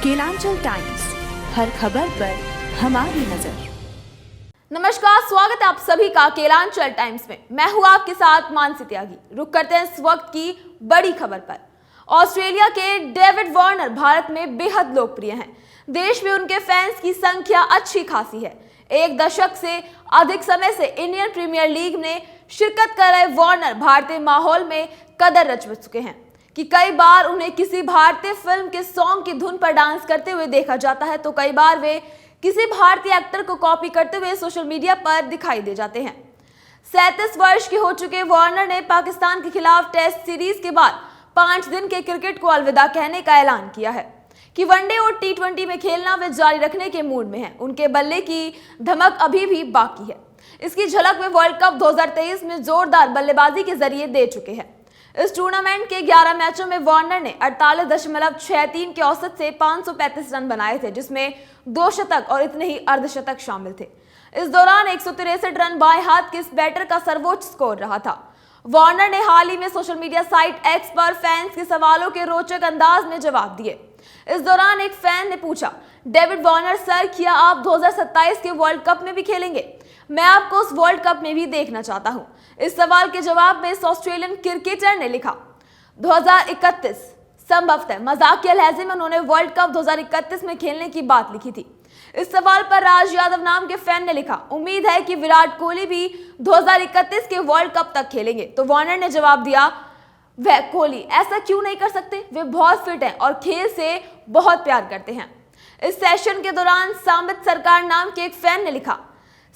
Kelanchal times, हर खबर पर हमारी नजर। नमस्कार, स्वागत है आप सभी का केलांचल टाइम्स में। मैं हूं आपके साथ मानसी त्यागी। रुक करते हैं इस वक्त की बड़ी खबर पर। ऑस्ट्रेलिया के डेविड वार्नर भारत में बेहद लोकप्रिय हैं। देश में उनके फैंस की संख्या अच्छी खासी है। एक दशक से अधिक समय से इंडियन प्रीमियर लीग में शिरकत कर रहे वार्नर भारतीय माहौल में कदर रच चुके हैं कि कई बार उन्हें किसी भारतीय फिल्म के सॉन्ग की धुन पर डांस करते हुए देखा जाता है, तो कई बार वे किसी भारतीय एक्टर को कॉपी करते हुए सोशल मीडिया पर दिखाई दे जाते हैं। 37 वर्ष के हो चुके वार्नर ने पाकिस्तान के खिलाफ टेस्ट सीरीज के बाद 5 दिन के क्रिकेट को अलविदा कहने का ऐलान किया है कि वनडे और टी20 में खेलना वे जारी रखने के मूड में हैं। उनके बल्ले की धमक अभी भी बाकी है। इसकी झलक वे वर्ल्ड कप 2023 में जोरदार बल्लेबाजी के जरिए दे चुके हैं। इस टूर्नामेंट के 11 मैचों में वार्नर ने 48.63 के औसत से 535 रन बनाए थे, जिसमें 2 शतक और इतने ही अर्धशतक शामिल थे। इस दौरान 163 रन बाएं हाथ के इस बैटर का सर्वोच्च स्कोर रहा था। वार्नर ने हाल ही में सोशल मीडिया साइट एक्स पर फैंस के सवालों के रोचक अंदाज में जवाब दिए। इस दौरान एक फैन ने पूछा, डेविड वार्नर सर, क्या आप 2027 के वर्ल्ड कप में भी खेलेंगे? मैं आपको उस वर्ल्ड कप में भी देखना चाहता हूं। इस सवाल के जवाब में इस ऑस्ट्रेलियन क्रिकेटर ने लिखा, 2031 संभवतः मजाकिया लहजे में उन्होंने वर्ल्ड कप 2031 में खेलने की बात लिखी थी। इस सवाल पर राज यादव नाम के फैन ने लिखा, उम्मीद है कि विराट कोहली भी 2031 के वर्ल्ड कप तक खेलेंगे। तो वार्नर ने जवाब दिया, वह कोहली ऐसा क्यों नहीं कर सकते? वे बहुत फिट हैं और खेल से बहुत प्यार करते हैं। इस सेशन के दौरान सामित सरकार नाम के एक फैन ने लिखा,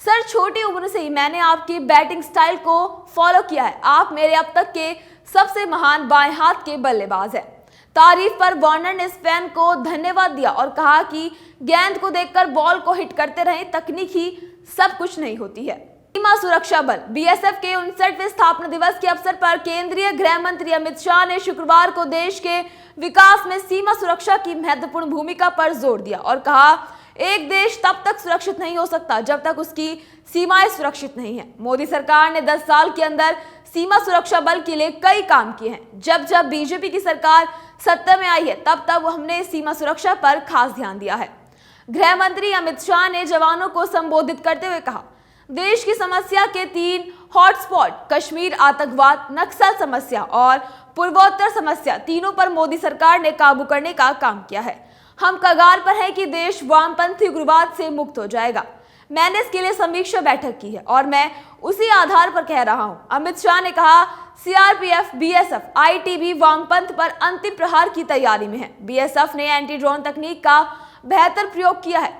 सर, छोटी उम्र से ही मैंने आपकी बैटिंग स्टाइल को फॉलो किया है। आप मेरे अब तक के सबसे महान बाएं हाथ के बल्लेबाज हैं। तारीफ पर वार्नर ने इस फैन को धन्यवाद दिया और कहा कि गेंद को देखकर बॉल को हिट करते रहें, तकनीक ही सब कुछ नहीं होती है। सीमा सुरक्षा बल बीएसएफ के 59वें स्थापना दिवस के अवसर पर केंद्रीय गृह मंत्री अमित शाह ने शुक्रवार को देश के विकास में सीमा सुरक्षा की महत्वपूर्ण भूमिका पर जोर दिया और कहा, एक देश तब तक सुरक्षित नहीं हो सकता जब तक उसकी सीमाएं सुरक्षित नहीं है। मोदी सरकार ने 10 साल के अंदर सीमा सुरक्षा बल के लिए कई काम किए हैं। जब जब बीजेपी की सरकार सत्ता में आई है, तब तब हमने सीमा सुरक्षा पर खास ध्यान दिया है। गृह मंत्री अमित शाह ने जवानों को संबोधित करते हुए कहा, देश की समस्या के 3 हॉटस्पॉट कश्मीर, आतंकवाद, नक्सल समस्या और पूर्वोत्तर समस्या, तीनों पर मोदी सरकार ने काबू करने का काम किया है। हम कगार पर हैं कि देश वामपंथी उग्रवाद से मुक्त हो जाएगा। मैंने इसके लिए समीक्षा बैठक की है और मैं उसी आधार पर कह रहा हूं। अमित शाह ने कहा, सीआरपीएफ, बीएसएफ, आईटीबीपी वामपंथ पर अंतिम प्रहार की तैयारी में है। बीएसएफ ने एंटी ड्रोन तकनीक का बेहतर प्रयोग किया है।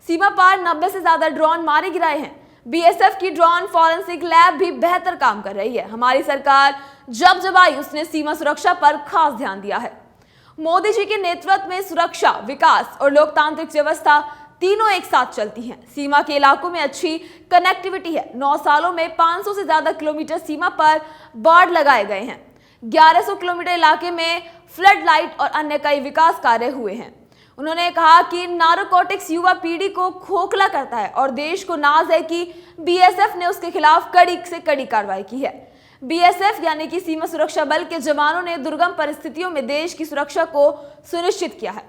सीमा पार 90 से ज्यादा ड्रोन मारे गिराए हैं। बीएसएफ की ड्रोन फॉरेंसिक लैब भी बेहतर काम कर रही है। हमारी सरकार जब जब आई, उसने सीमा सुरक्षा पर खास ध्यान दिया है। मोदी जी के नेतृत्व में सुरक्षा, विकास और लोकतांत्रिक व्यवस्था तीनों एक साथ चलती हैं। सीमा के इलाकों में अच्छी कनेक्टिविटी है। 9 सालों में 500 से ज्यादा किलोमीटर सीमा पर बाड़ लगाए गए हैं। 1100 किलोमीटर इलाके में फ्लड लाइट और अन्य कई विकास कार्य हुए हैं। उन्होंने कहा कि नारकोटिक्स युवा पीढ़ी को खोखला करता है और देश को नाज है कि बीएसएफ ने उसके खिलाफ कड़ी से कड़ी कार्रवाई की है। बीएसएफ यानी कि सीमा सुरक्षा बल के जवानों ने दुर्गम परिस्थितियों में देश की सुरक्षा को सुनिश्चित किया है।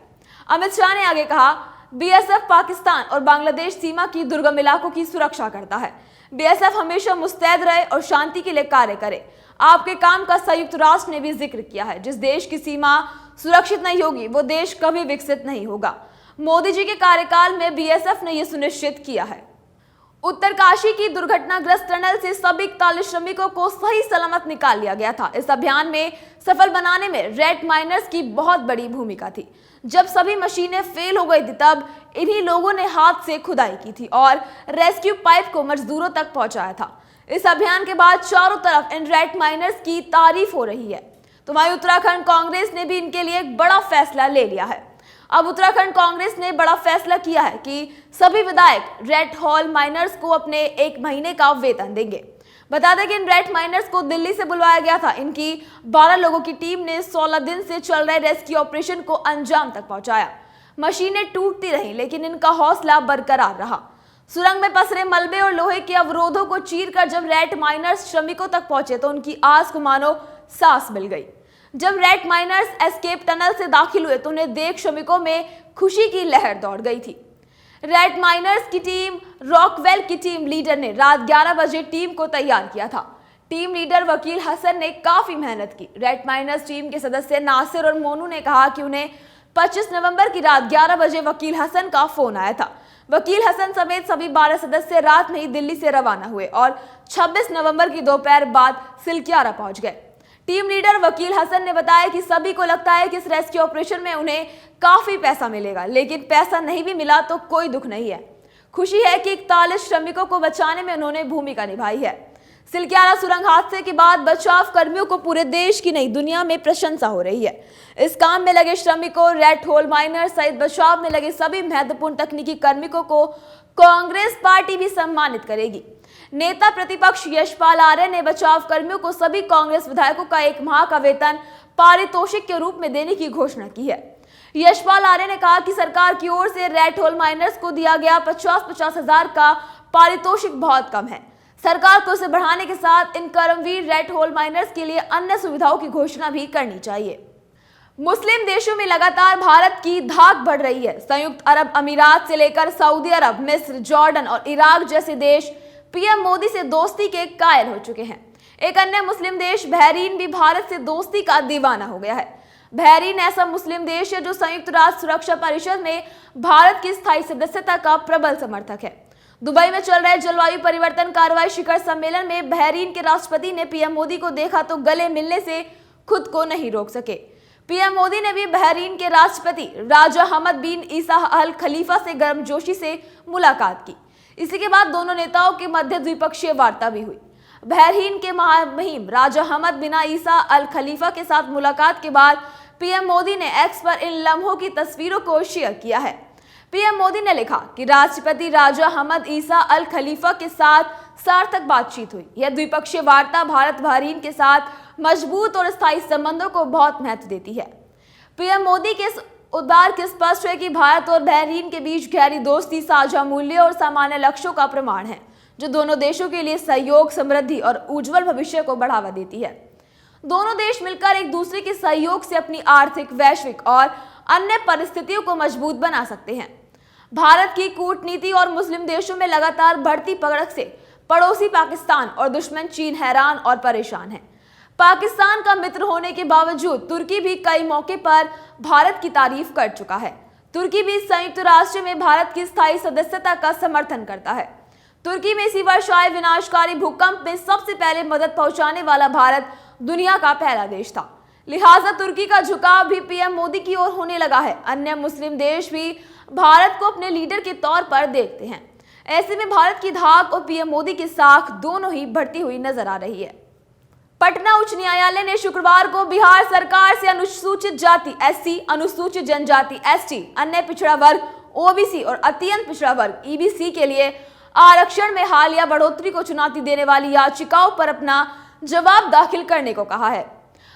अमित शाह ने आगे कहा, बीएसएफ पाकिस्तान और बांग्लादेश सीमा की दुर्गम इलाकों की सुरक्षा करता है। बीएसएफ हमेशा मुस्तैद रहे और शांति के लिए कार्य करे। आपके काम का संयुक्त राष्ट्र ने भी जिक्र किया है। जिस देश की सीमा सुरक्षित नहीं होगी, वो देश कभी विकसित नहीं होगा। मोदी जी के कार्यकाल में बीएसएफ ने यह सुनिश्चित किया है। उत्तरकाशी की दुर्घटनाग्रस्त टनल से सभी 41 श्रमिकों को सही सलामत निकाल लिया गया था। इस अभियान में सफल बनाने में रेड माइनर्स की बहुत बड़ी भूमिका थी। जब सभी मशीनें फेल हो गई थी, तब इन्हीं लोगों ने हाथ से खुदाई की थी और रेस्क्यू पाइप को मजदूरों तक पहुंचाया था। इस अभियान के बाद चारों तरफ इन रेड माइनर्स की तारीफ हो रही है। तो वहीं उत्तराखंड कांग्रेस ने भी इनके लिए एक बड़ा फैसला ले लिया है। अब उत्तराखंड कांग्रेस ने बड़ा फैसला किया है कि सभी विधायक रेड हॉल माइनर्स को अपने 1 महीने का वेतन देंगे। बता दें कि इन रेड माइनर्स को दिल्ली से बुलवाया गया था। इनकी 12 लोगों की टीम ने 16 दिन से चल रहे रेस्क्यू ऑपरेशन को अंजाम तक पहुंचाया। मशीनें टूटती रहीं, लेकिन इनका हौसला बरकरार रहा। सुरंग में पसरे मलबे और लोहे के अवरोधों को चीरकर जब रेड माइनर्स श्रमिकों तक पहुंचे, तो उनकी आस को मानो सांस मिल गई। जब रेड माइनर्स एस्केप टनल से दाखिल हुए तो उन्हें देख श्रमिकों में खुशी की लहर दौड़ गई थी। रेड माइनर्स की टीम रॉकवेल की टीम लीडर ने रात 11 बजे टीम को तैयार किया था। टीम लीडर वकील हसन ने काफी मेहनत की। रेड माइनर्स टीम के सदस्य नासिर और मोनू ने कहा कि उन्हें 25 नवंबर की रात 11 बजे वकील हसन का फोन आया था। वकील हसन समेत सभी 12 सदस्य रात में ही दिल्ली से रवाना हुए और 26 नवंबर की दोपहर बाद सिलक्यारा पहुंच गए। टीम लीडर वकील हसन ने बताया कि सभी को लगता है कि इस रेस्क्यू ऑपरेशन में उन्हें काफी पैसा मिलेगा, लेकिन पैसा नहीं भी मिला तो कोई दुख नहीं है। खुशी है कि 41 श्रमिकों को बचाने में उन्होंने भूमिका निभाई है। सिलक्यारा सुरंग हादसे के बाद बचाव कर्मियों को पूरे देश की नहीं दुनिया में प्रशंसा हो रही है। इस काम में लगे श्रमिकों, रेड होल माइनर्स सहित बचाव में लगे सभी महत्वपूर्ण तकनीकी कार्मिकों को कांग्रेस पार्टी भी सम्मानित करेगी। नेता प्रतिपक्ष यशपाल आर्य ने बचाव कर्मियों को सभी कांग्रेस विधायकों का 1 माह का वेतन पारितोषिक के रूप में देने की घोषणा की है। यशपाल आर्य ने कहा कि सरकार की ओर से रेड होल माइनर्स को दिया गया 50-50 हजार का पारितोषिक बहुत कम है। सरकार को इसे बढ़ाने के साथ इन कर्मवीर रेड होल माइनर्स के लिए अन्य सुविधाओं की घोषणा भी करनी चाहिए। मुस्लिम देशों में लगातार भारत की धाक बढ़ रही है। संयुक्त अरब अमीरात से लेकर सऊदी अरब, मिस्र, जॉर्डन और इराक जैसे देश पीएम मोदी से दोस्ती के कायल हो चुके हैं। एक अन्य मुस्लिम देश बहरीन भी भारत से दोस्ती का दीवाना हो गया है। बहरीन ऐसा मुस्लिम देश है जो संयुक्त राष्ट्र सुरक्षा परिषद में भारत की स्थायी सदस्यता का प्रबल समर्थक है। दुबई में चल रहे जलवायु परिवर्तन कार्रवाई शिखर सम्मेलन में बहरीन के राष्ट्रपति ने पीएम मोदी को देखा तो गले मिलने से खुद को नहीं रोक सके। पीएम मोदी ने भी बहरीन के राष्ट्रपति राजा हमद बिन ईसा अल खलीफा से गर्मजोशी से मुलाकात की। इसी के बाद दोनों नेताओं के मध्य द्विपक्षीय वार्ता भी हुई। बहरीन के महामहिम राजा हमद बिन ईसा अल खलीफा के साथ मुलाकात के बाद पीएम मोदी ने एक्स पर इन लम्हों की तस्वीरों को शेयर किया है। पीएम मोदी ने लिखा कि राष्ट्रपति राजा हमद ईसा अल खलीफा के साथ सार्थक बातचीत हुई। यह द्विपक्षीय वार्ता भारत बहरीन के साथ मजबूत और स्थायी संबंधों को बहुत महत्व देती है। पीएम मोदी के उद्गार के स्पष्ट है कि भारत और बहरीन के बीच गहरी दोस्ती, साझा मूल्य और सामान्य लक्ष्यों का प्रमाण है, जो दोनों देशों के लिए सहयोग, समृद्धि और उज्जवल भविष्य को बढ़ावा देती है। दोनों देश मिलकर एक दूसरे के सहयोग से अपनी आर्थिक, वैश्विक और अन्य परिस्थितियों को मजबूत बना सकते हैं। भारत की कूटनीति और मुस्लिम देशों में लगातार बढ़ती पकड़ से पड़ोसी पाकिस्तान और दुश्मन चीन हैरान और परेशान है। पाकिस्तान का मित्र होने के बावजूद तुर्की भी कई मौके पर भारत की तारीफ कर चुका है। तुर्की भी संयुक्त राष्ट्र में भारत की स्थायी सदस्यता का समर्थन करता है। तुर्की में इसी वर्ष आए विनाशकारी भूकंप में सबसे पहले मदद पहुंचाने वाला भारत दुनिया का पहला देश था। लिहाजा तुर्की का झुकाव भी पीएम मोदी की ओर होने लगा है। अन्य मुस्लिम देश भी भारत को अपने लीडर के तौर पर देखते हैं। ऐसे में भारत की धाक और पीएम मोदी की साख दोनों ही बढ़ती हुई नजर आ रही है। पटना उच्च न्यायालय ने शुक्रवार को बिहार सरकार से अनुसूचित जाति एससी, अनुसूचित जनजाति एसटी, अन्य पिछड़ा वर्ग ओबीसी और अत्यंत पिछड़ा वर्ग ईबीसी के लिए आरक्षण में हालिया बढ़ोतरी को चुनौती देने वाली याचिकाओं पर अपना जवाब दाखिल करने को कहा है।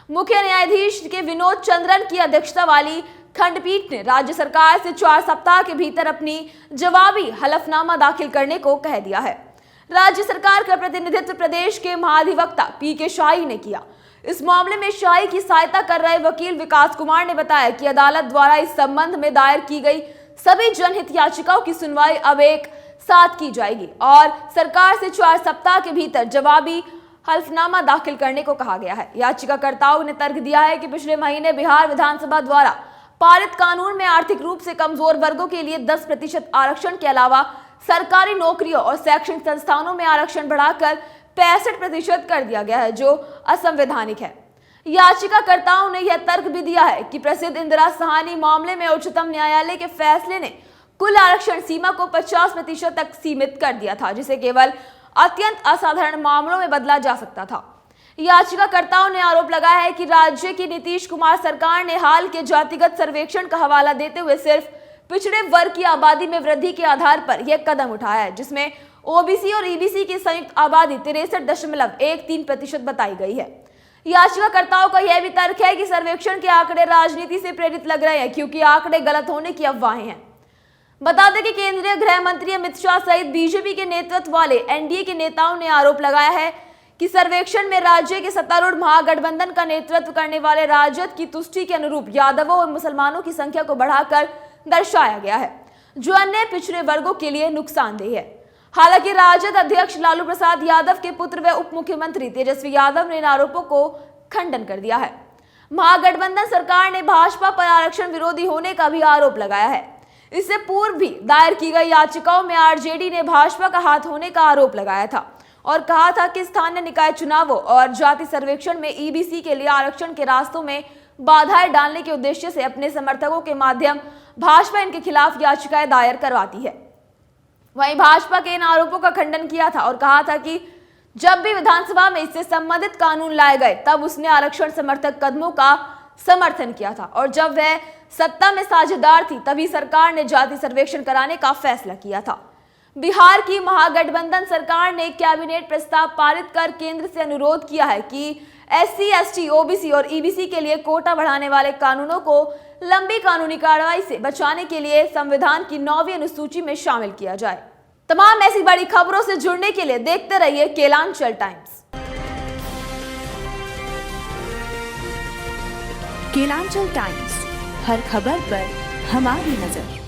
मुख्य न्यायाधीश के विनोद चंद्रन की अध्यक्षता वाली खंडपीठ ने राज्य सरकार से 4 सप्ताह के भीतर अपनी जवाबी हलफनामा दाखिल करने को कह दिया है। राज्य सरकार का प्रतिनिधित्व प्रदेश के महाधिवक्ता पीके शाही ने किया। इस मामले में शाही की सहायता कर रहे वकील विकास कुमार ने बताया कि अदालत द्वारा इस संबंध में दायर की गई सभी जनहित याचिकाओं की सुनवाई अब एक साथ की जाएगी और सरकार से 4 सप्ताह के भीतर जवाबी हल्फनामा दाखिल करने को कहा गया है। याचिकाकर्ताओं ने तर्क दिया है कि पिछले महीने बिहार विधानसभा द्वारा पारित कानून में आर्थिक रूप से कमजोर वर्गों के लिए 10% आरक्षण के अलावा सरकारी नौकरियों और शैक्षणिक संस्थानों में आरक्षण बढ़ाकर 65% कर दिया गया है, जो असंवैधानिक है। याचिकाकर्ताओं ने यह तर्क भी दिया है कि प्रसिद्ध इंदिरा सहानी मामले में उच्चतम न्यायालय के फैसले ने कुल आरक्षण सीमा को 50% तक सीमित कर दिया था, जिसे केवल अत्यंत असाधारण मामलों में बदला जा सकता था। याचिकाकर्ताओं ने आरोप लगाया है कि राज्य की नीतीश कुमार सरकार ने हाल के जातिगत सर्वेक्षण का हवाला देते हुए सिर्फ पिछड़े वर्ग की आबादी में वृद्धि के आधार पर यह कदम उठाया है, जिसमें ओबीसी और ईबीसी की संयुक्त आबादी 63.13% बताई गई है। याचिकाकर्ताओं का यह भी तर्क है कि सर्वेक्षण के आंकड़े राजनीति से प्रेरित लग रहे हैं, क्योंकि आंकड़े गलत होने की अफवाहें हैं। बता दें कि केंद्रीय गृह मंत्री अमित शाह सहित बीजेपी के नेतृत्व वाले एनडीए के नेताओं ने आरोप लगाया है कि सर्वेक्षण में राज्य के सत्तारूढ़ महागठबंधन का नेतृत्व करने वाले राजद की तुष्टि के अनुरूप यादवों और मुसलमानों की संख्या को बढ़ाकर दर्शाया गया है, जो अन्य पिछड़े वर्गों के लिए नुकसानदेह है। हालांकि राजद अध्यक्ष लालू प्रसाद यादव के पुत्र व उप मुख्यमंत्री तेजस्वी यादव ने इन आरोपों को खंडन कर दिया है। महागठबंधन सरकार ने भाजपा पर आरक्षण विरोधी होने का भी आरोप लगाया है। इससे पूर्व भी दायर की गई याचिकाओं में आरजेडी ने भाजपा का हाथ होने का आरोप लगाया था और कहा था कि स्थानीय निकाय चुनावों और जाति सर्वेक्षण में ईबीसी के लिए आरक्षण के रास्तों में बाधाएं डालने के उद्देश्य से अपने समर्थकों के माध्यम भाजपा इनके खिलाफ याचिकाएं दायर करवाती है। वहीं भाजपा के इन आरोपों का खंडन किया था और कहा था कि जब भी विधानसभा में इससे संबंधित कानून लाए गए तब उसने आरक्षण समर्थक कदमों का समर्थन किया था और जब वह सत्ता में साझेदार थी तभी सरकार ने जाति सर्वेक्षण कराने का फैसला किया था। बिहार की महागठबंधन सरकार ने कैबिनेट प्रस्ताव पारित कर केंद्र से अनुरोध किया है कि एससी, एसटी, ओबीसी और ईबीसी के लिए कोटा बढ़ाने वाले कानूनों को लंबी कानूनी कार्रवाई से बचाने के लिए संविधान की 9वीं अनुसूची में शामिल किया जाए। तमाम ऐसी बड़ी खबरों से जुड़ने के लिए देखते रहिए केलांचल टाइम्स। केलांचल टाइम्स, हर खबर पर हमारी नजर।